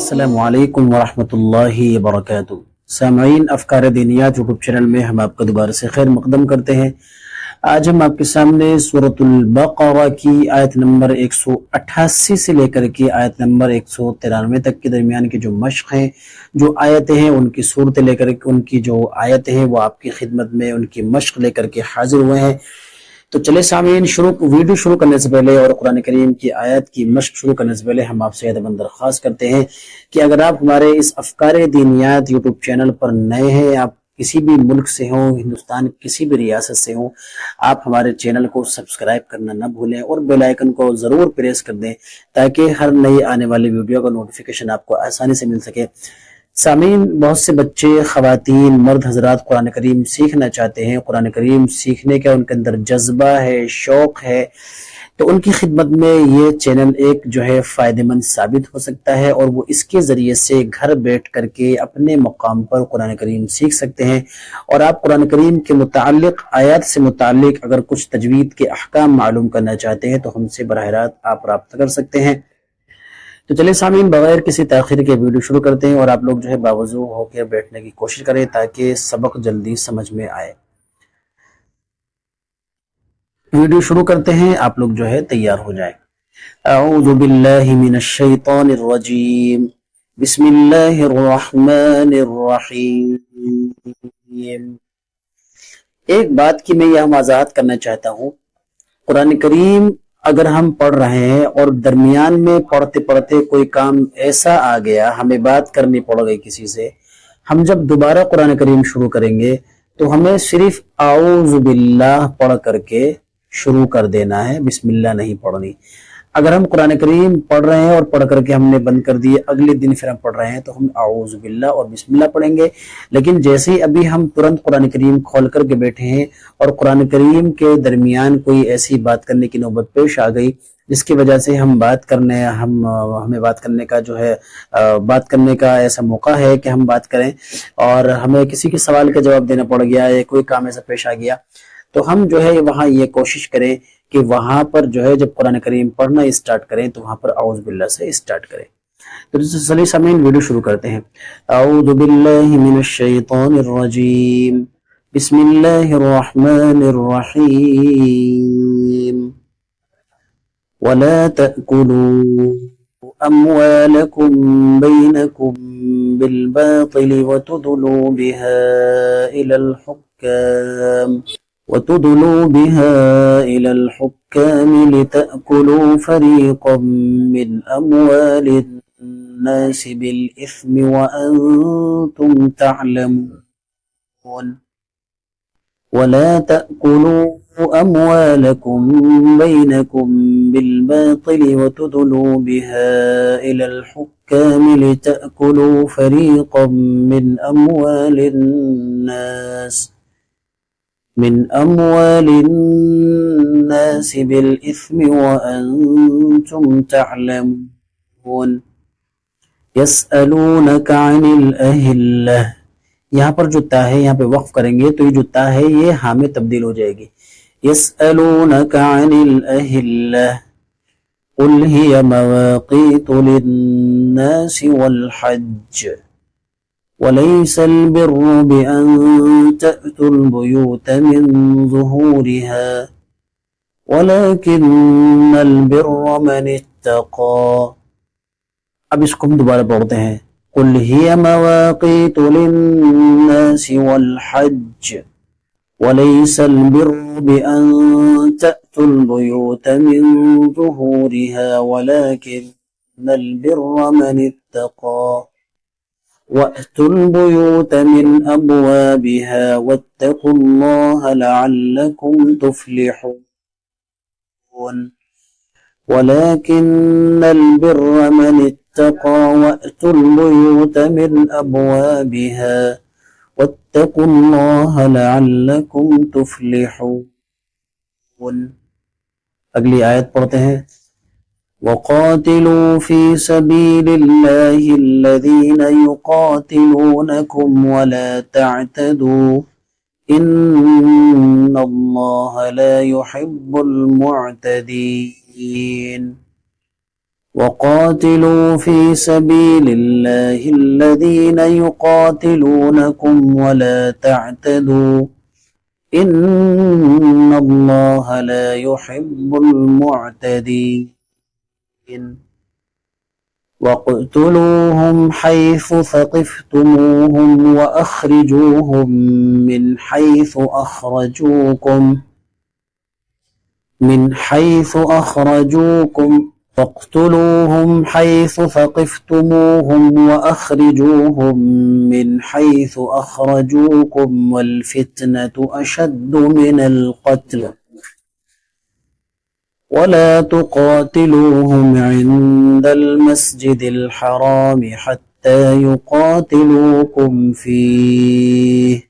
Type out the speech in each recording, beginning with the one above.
السلام علیکم ورحمۃ اللہ وبرکاتہ۔ سامعین، افکار دینیات یوٹیوب چینل میں ہم آپ کا دوبارہ سے خیر مقدم کرتے ہیں۔ آج ہم آپ کے سامنے سورۃ البقرہ کی آیت نمبر 188 سے لے کر کے آیت نمبر 193 تک کے درمیان کی جو مشق ہیں، جو آیتیں ہیں، ان کی صورتیں لے کر کے ان کی جو آیتیں ہیں وہ آپ کی خدمت میں ان کی مشق لے کر کے حاضر ہوئے ہیں۔ تو چلے سامعین، ویڈیو شروع کرنے سے پہلے اور قرآن کریم کی آیت کی مشق شروع کرنے سے پہلے ہم آپ سے ادب درخواست کرتے ہیں کہ اگر آپ ہمارے اس افکار دینیات یوٹیوب چینل پر نئے ہیں، آپ کسی بھی ملک سے ہوں، ہندوستان کسی بھی ریاست سے ہوں، آپ ہمارے چینل کو سبسکرائب کرنا نہ بھولیں اور بیل آئیکن کو ضرور پریس کر دیں تاکہ ہر نئی آنے والی ویڈیو کا نوٹیفیکیشن آپ کو آسانی سے مل سکے۔ سامعین، بہت سے بچے، خواتین، مرد حضرات قرآن کریم سیکھنا چاہتے ہیں، قرآن کریم سیکھنے کا ان کے اندر جذبہ ہے، شوق ہے، تو ان کی خدمت میں یہ چینل ایک جو ہے فائدہ مند ثابت ہو سکتا ہے اور وہ اس کے ذریعے سے گھر بیٹھ کر کے اپنے مقام پر قرآن کریم سیکھ سکتے ہیں۔ اور آپ قرآن کریم کے متعلق، آیات سے متعلق اگر کچھ تجوید کے احکام معلوم کرنا چاہتے ہیں تو ہم سے براہ راست آپ رابطہ کر سکتے ہیں۔ تو چلے سامعین، بغیر کسی تاخیر کے ویڈیو شروع کرتے ہیں اور آپ لوگ جو ہے باوضو ہو کے بیٹھنے کی کوشش کریں تاکہ سبق جلدی سمجھ میں آئے۔ ویڈیو شروع کرتے ہیں، آپ لوگ جو ہے تیار ہو جائیں۔ اعوذ باللہ من الشیطان الرجیم، بسم اللہ الرحمن الرحیم۔ ایک بات کی میں یہاں وضاحت کرنا چاہتا ہوں، قرآن کریم اگر ہم پڑھ رہے ہیں اور درمیان میں پڑھتے پڑھتے کوئی کام ایسا آ گیا، ہمیں بات کرنی پڑ گئی کسی سے، ہم جب دوبارہ قرآن کریم شروع کریں گے تو ہمیں صرف اعوذ باللہ پڑھ کر کے شروع کر دینا ہے، بسم اللہ نہیں پڑھنی۔ اگر ہم قرآن کریم پڑھ رہے ہیں اور پڑھ کر کے ہم نے بند کر دیے، اگلے دن پھر ہم پڑھ رہے ہیں تو ہم اعوذ باللہ اور بسم اللہ پڑھیں گے۔ لیکن جیسے ہی ابھی ہم ترنت قرآن کریم کھول کر کے بیٹھے ہیں اور قرآن کریم کے درمیان کوئی ایسی بات کرنے کی نوبت پیش آ گئی جس کی وجہ سے ہمیں بات کرنے کا جو ہے بات کرنے کا ایسا موقع ہے کہ ہم بات کریں اور ہمیں کسی کے سوال کا جواب دینا پڑ گیا یا کوئی کام ایسا پیش آ گیا، تو ہم جو ہے وہاں یہ کوشش کریں کہ وہاں پر جو ہے جب قرآن کریم پڑھنا اسٹارٹ کریں تو وہاں پر اعوذ باللہ سے اسٹارٹ کریں۔ تو چلیے سامعین، ویڈیو شروع کرتے ہیں۔ اعوذ باللہ من الشیطان الرجیم، بسم اللہ الرحمن الرحیم۔ ولا تأكلوا أموالكم بينكم بالباطل وتدلوا بها إلى الحكام لتأكلوا فريقا من أموال الناس بالإثم وأنتم تعلمون ولا تأكلوا أموالكم بينكم بالباطل وتدلوا بها إلى الحكام لتأكلوا فريقا من أموال الناس بالإثم وأنتم تعلمون يسألونك عن الأهلة۔ یہاں پر جو تا ہے، یہاں پہ وقف کریں گے تو یہ جو تا ہے یہ ہاں میں تبدیل ہو جائے گی۔ يسألونك عن الأهلة قل هي مواقيت للناس والحج وليس البر بأن تأتوا البيوت من ظهورها ولكن البر من اتقى۔ اب اس کو ہم دوبارہ پڑھتے ہیں۔ قل هي مواقيت للناس والحج وليس البر بأن تأتوا البيوت من ظهورها ولكن البر من اتقى وأتوا البيوت من أبوابها واتقوا الله لعلكم تفلحون ولكن البر من اتقى وأتوا البيوت من أبوابها واتقوا الله لعلكم تفلحون۔ اگلی آیت پڑھتے ہیں۔ وقاتلوا في سبيل الله الذين يقاتلونكم ولا تعتدوا إن الله لا يحب المعتدين वक़ातिलू फ़ी सबीलिल्लाहिल्लज़ीना युक़ातिलूनकुम वला तअतदू इन्नल्लाहा ला युहिब्बुल मुअतदीन वक़्तुलूहुम हैसु सक़िफ़्तुमूहुम वअख़रिजूहुम मिन हैसु अख़रजूकुम واقتلوهم حيث ثقفتموهم وأخرجوهم من حيث أخرجوكم والفتنة أشد من القتل ولا تقاتلوهم عند المسجد الحرام حتى يقاتلوكم فيه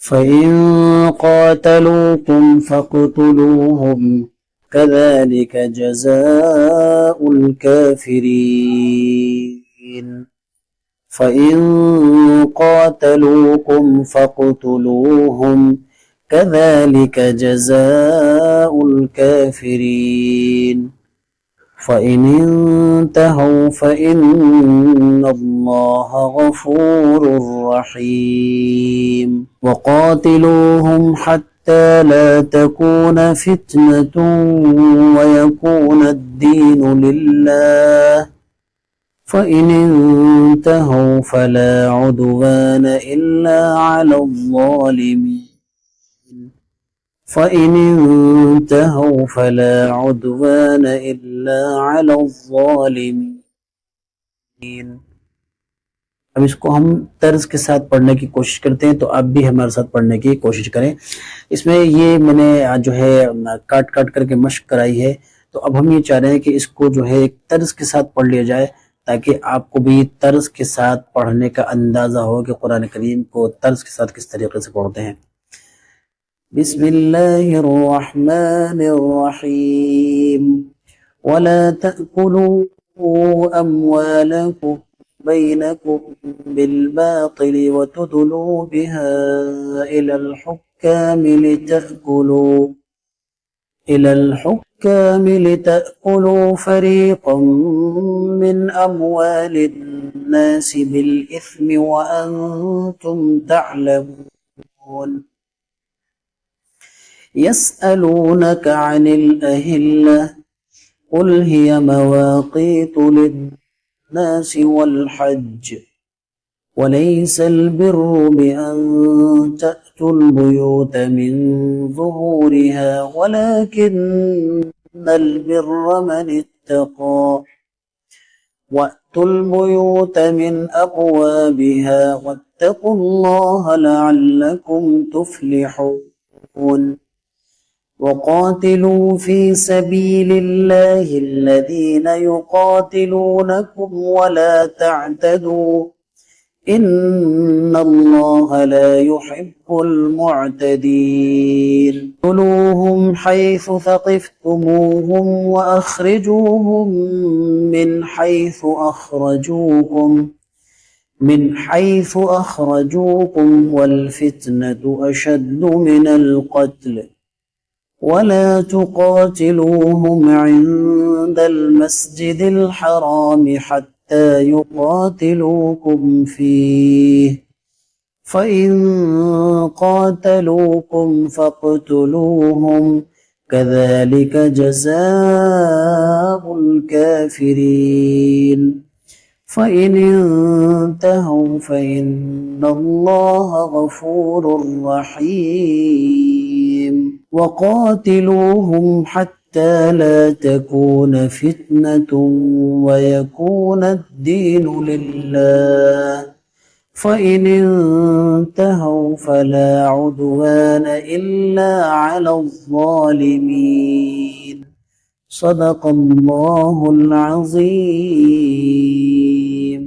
فإن قاتلوكم فاقتلوهم كذلك جزاء الكافرين فإن قاتلوكم فاقتلوهم كذلك جزاء الكافرين فإن انتهوا فإن الله غفور رحيم وقاتلوهم حتى لا تكون فتنة ويكون الدين لله فإن انتهوا فلا عدوان إلا على الظالمين فإن انتهوا فلا عدوان إلا على الظالمين। अब इसको हम तर्ज के साथ पढ़ने की कोशिश करते हैं, तो आप भी हमारे साथ पढ़ने की कोशिश करें। इसमें ये मैंने जो है काट काट करके मश्क कराई है, तो अब हम ये चाह रहे हैं कि इसको जो है एक तर्ज के साथ पढ़ लिया जाए, ताकि आपको भी तर्ज के साथ पढ़ने का अंदाजा हो कि कुरान करीम को तर्ज के साथ किस तरीके से पढ़ते हैं। बिस्मिल्लाहिर्रहमानिर्रहीम वला तअकुलू अम्वालकुम बैनकुम बिलबातिल वतुदलू बिहा इलल हुक्काम लितअकुलू फरीक़म मिन अम्वालिन्नास बिलइस्मि व अंतुम तअलमून यसअलूनका अनिल अहिल्ला कुल हिय मवाक़ीतु लिन्नास वल हज्ज वलैसल बिर्रु बिअन तअतुल बुयूत मिन ज़ुहूरिहा वलाकिन्नल बिर्र मन इत्तक़ा वअतुल बुयूत मिन अब्वाबिहा वत्तक़ुल्लाहा लअल्लकुम तुफ्लिहून वक़ातिलू फ़ी सबीलिल्लाहिल्लज़ीना युक़ातिलूनकुम वला तअतदू इन्नल्लाहा ला युहिब्बुल मुअतदीन क़ुतलूहुम हैसु सक़िफ़्तुमूहुम वअख़रिजूहुम मिन हैसु अख़रजूकुम वल्फ़ित्नतु अशद्दु मिनल क़त्ल वला तुक़ातिलूहुम इंदल मस्जिदिल हराम हत्ता युक़ातिलूकुम फ़ीह फ़इन क़ातलूकुम फ़क़्तुलूहुम कज़ालिक जज़ाउल काफ़िरीन फ़इन इंतहू फ़इन्नल्लाहा गफ़ूरुर रहीम वक़ातिलूहुम हत्ता ला तकून फ़ित्नतुन वयकून अद्दीनु लिल्लाह फ़इन इंतहू फ़ला उद्वान इल्ला अलज़्ज़ालिमीन सदक़ल्लाहुल अज़ीम।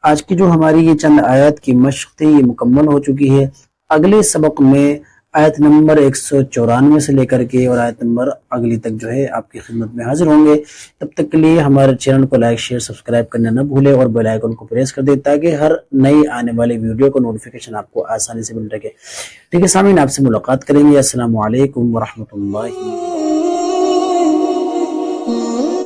आज की जो हमारी ये चंद आयत की मश्क थी ये मुकम्मल हो चुकी है। अगले सबक में आयत नंबर 194 से लेकर के और आयत नंबर अगली तक जो है आपकी खिदमत में हाजिर होंगे। तब तक के लिए हमारे चैनल को लाइक शेयर सब्सक्राइब करना न भूलें और बेल आइकन को प्रेस कर दें, ताकि हर नई आने वाली वीडियो को नोटिफिकेशन आपको आसानी से मिल सके। ठीक है सामीन, आपसे मुलाकात करेंगे। अस्सलामु अलैकुम व रहमतुल्लाहि।